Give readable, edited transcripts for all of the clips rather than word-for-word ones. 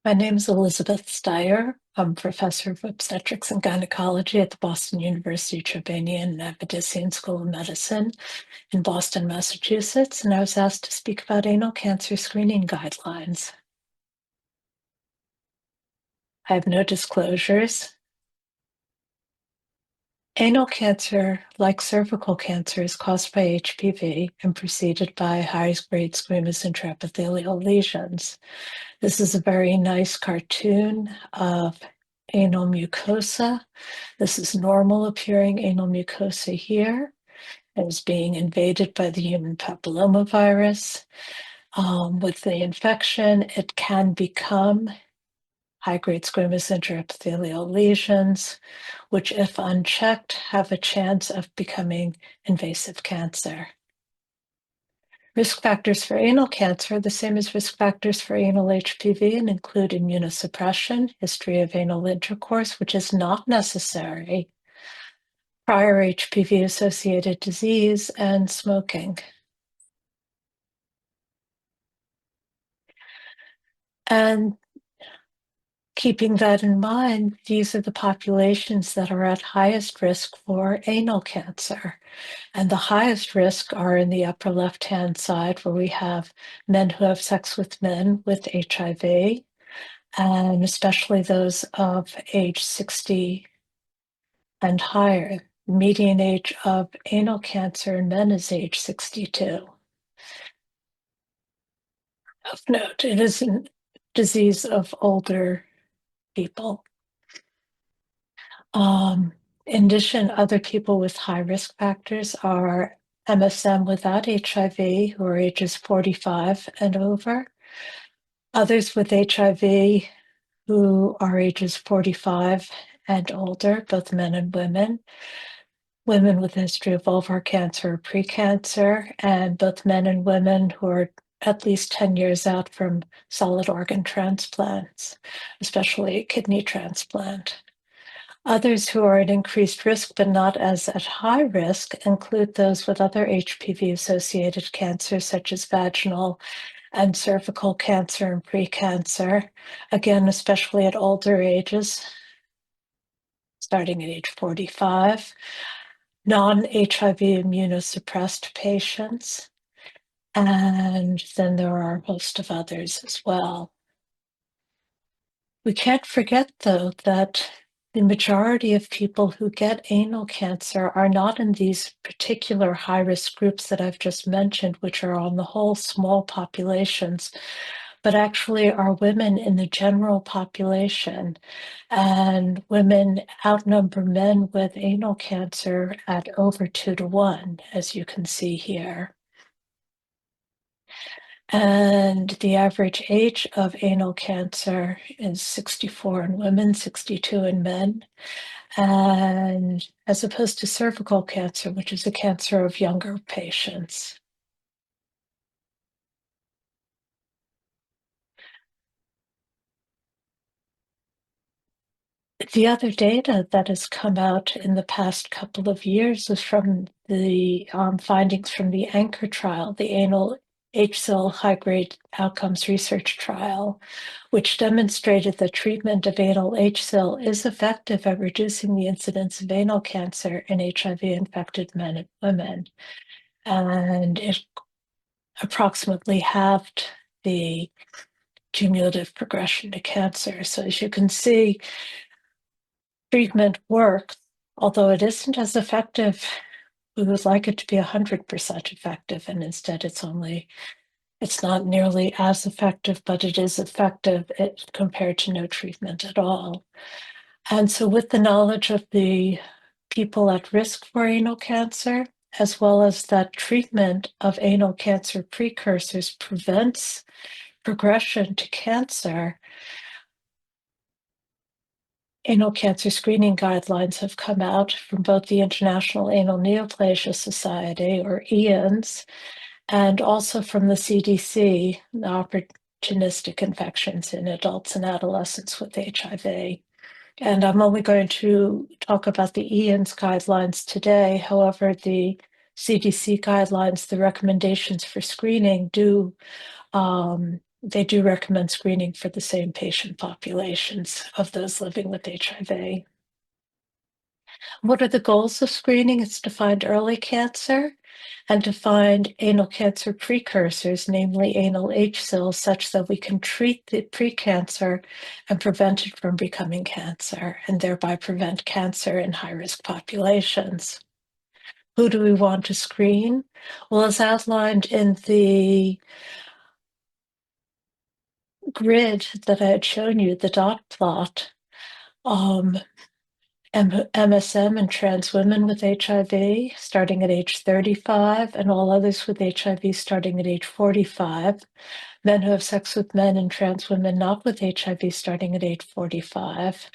My name is Elizabeth Stier. I'm professor of obstetrics and gynecology at the Boston University Chobanian and Avedisian School of Medicine in Boston, Massachusetts, and I was asked to speak about anal cancer screening guidelines. I have no disclosures. Anal cancer, like cervical cancer, is caused by HPV and preceded by high-grade squamous intraepithelial lesions. This is a very nice cartoon of anal mucosa. This is normal appearing anal mucosa here. It is being invaded by the human papillomavirus. With the infection, it can become high-grade squamous intraepithelial lesions, which, if unchecked, have a chance of becoming invasive cancer. Risk factors for anal cancer are the same as risk factors for anal HPV and include immunosuppression, history of anal intercourse, which is not necessary, prior HPV-associated disease, and smoking. And keeping that in mind, these are the populations that are at highest risk for anal cancer. And the highest risk are in the upper left-hand side, where we have men who have sex with men with HIV, and especially those of age 60 and higher. Median age of anal cancer in men is age 62. Of note, it is a disease of older people. In addition, other people with high risk factors are MSM without HIV, who are ages 45 and over. Others with HIV who are ages 45 and older, both men and women. Women with a history of vulvar cancer or precancer, and both men and women who are at least 10 years out from solid organ transplants, especially kidney transplant. Others who are at increased risk but not as at high risk include those with other HPV-associated cancers such as vaginal and cervical cancer and precancer, again, especially at older ages, starting at age 45, non-HIV immunosuppressed patients, and then there are a host of others as well. We can't forget, though, that the majority of people who get anal cancer are not in these particular high-risk groups that I've just mentioned, which are on the whole small populations, but actually are women in the general population. And women outnumber men with anal cancer at over 2-to-1, as you can see here. And the average age of anal cancer is 64 in women, 62 in men, and as opposed to cervical cancer, which is a cancer of younger patients. The other data that has come out in the past couple of years is from the findings from the ANCHOR trial, the anal HSIL high-grade outcomes research trial, which demonstrated that treatment of anal HSIL is effective at reducing the incidence of anal cancer in HIV-infected men and women. And it approximately halved the cumulative progression to cancer. So as you can see, treatment works, although it isn't as effective. We would like it to be 100% effective, and instead it's not nearly as effective, but it is effective compared to no treatment at all. And so with the knowledge of the people at risk for anal cancer, as well as that treatment of anal cancer precursors prevents progression to cancer, anal cancer screening guidelines have come out from both the International Anal Neoplasia Society, or IANS, and also from the CDC, the opportunistic infections in adults and adolescents with HIV. And I'm only going to talk about the IANS guidelines today. However, the CDC guidelines, the recommendations for screening do they do recommend screening for the same patient populations of those living with HIV. What are the goals of screening? It's to find early cancer and to find anal cancer precursors, namely anal H-cells, such that we can treat the precancer and prevent it from becoming cancer, and thereby prevent cancer in high-risk populations. Who do we want to screen? Well, as outlined in the grid that I had shown you, the dot plot, MSM and trans women with HIV starting at age 35, and all others with HIV starting at age 45. Men who have sex with men and trans women not with HIV starting at age 45.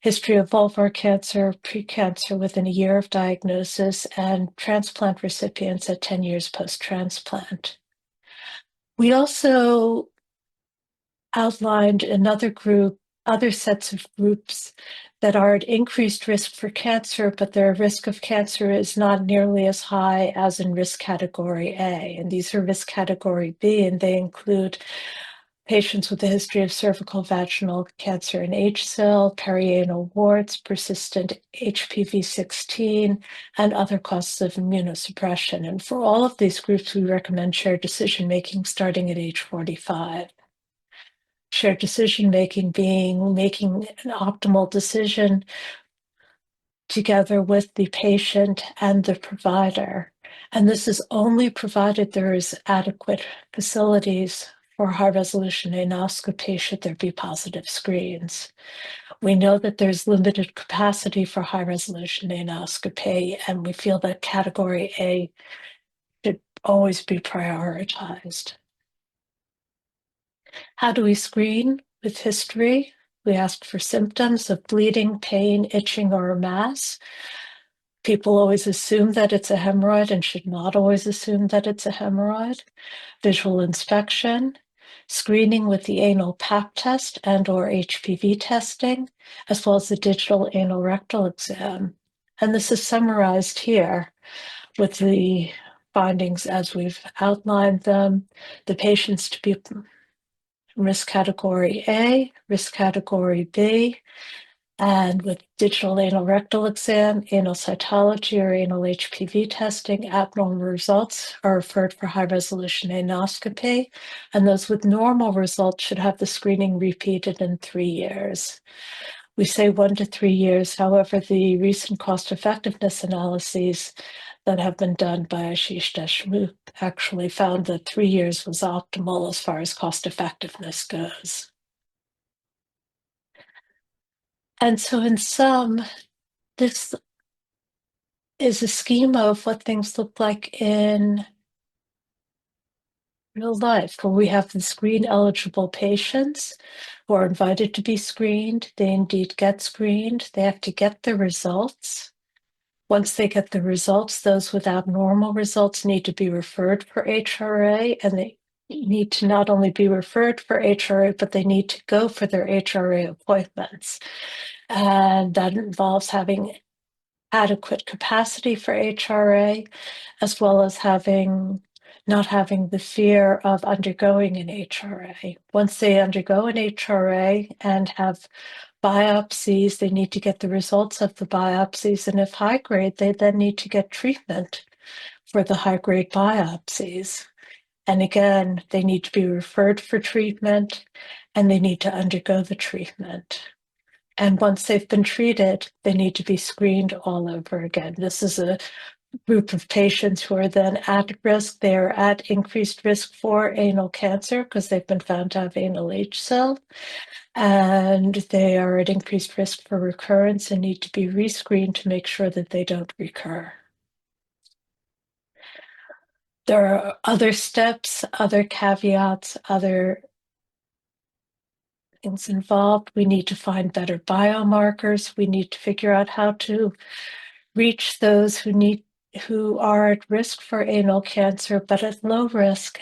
History of vulvar cancer, precancer within a year of diagnosis, and transplant recipients at 10 years post-transplant. We also outlined another group, other sets of groups that are at increased risk for cancer, but their risk of cancer is not nearly as high as in risk category A. And these are risk category B, and they include patients with a history of cervical vaginal cancer and HSIL, perianal warts, persistent HPV-16, and other causes of immunosuppression. And for all of these groups, we recommend shared decision-making starting at age 45. Shared decision-making being making an optimal decision together with the patient and the provider. And this is only provided there is adequate facilities for high-resolution anoscopy should there be positive screens. We know that there's limited capacity for high-resolution anoscopy, and we feel that category A should always be prioritized. How do we screen? With history, we ask for symptoms of bleeding, pain, itching, or a mass. People always assume that it's a hemorrhoid and should not always assume that it's a hemorrhoid. Visual inspection, screening with the anal pap test and or HPV testing, as well as the digital anal rectal exam. And this is summarized here with the findings as we've outlined them. The patients to be risk category A, risk category B, and with digital anal rectal exam, anal cytology, or anal HPV testing, abnormal results are referred for high-resolution anoscopy, and those with normal results should have the screening repeated in 3 years. We say 1 to 3 years, however, the recent cost-effectiveness analyses that have been done by Ashish Deshmukh actually found that 3 years was optimal as far as cost-effectiveness goes. And so in sum, this is a schema of what things look like in real life, where we have the screen-eligible patients who are invited to be screened. They indeed get screened. They have to get the results. Once they get the results, those with abnormal results need to be referred for HRA, and they need to not only be referred for HRA, but they need to go for their HRA appointments. And that involves having adequate capacity for HRA, as well as not having the fear of undergoing an HRA. Once they undergo an HRA and have biopsies, they need to get the results of the biopsies, and if high grade, they then need to get treatment for the high grade biopsies. And again, they need to be referred for treatment, and they need to undergo the treatment. And once they've been treated, they need to be screened all over again. This is a group of patients who are then at risk. They are at increased risk for anal cancer because they've been found to have anal H-cell. And they are at increased risk for recurrence and need to be rescreened to make sure that they don't recur. There are other steps, other caveats, other things involved. We need to find better biomarkers. We need to figure out how to reach those who are at risk for anal cancer, but at low risk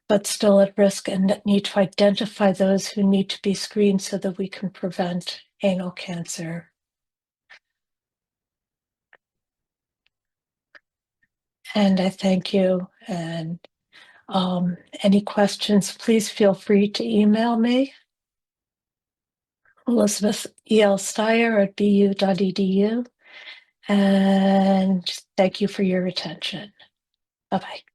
but still at risk, and need to identify those who need to be screened so that we can prevent anal cancer. And I thank you, and Any questions, please feel free to email me, Elizabeth E.L. Stier at bu.edu. And thank you for your attention. Bye-bye.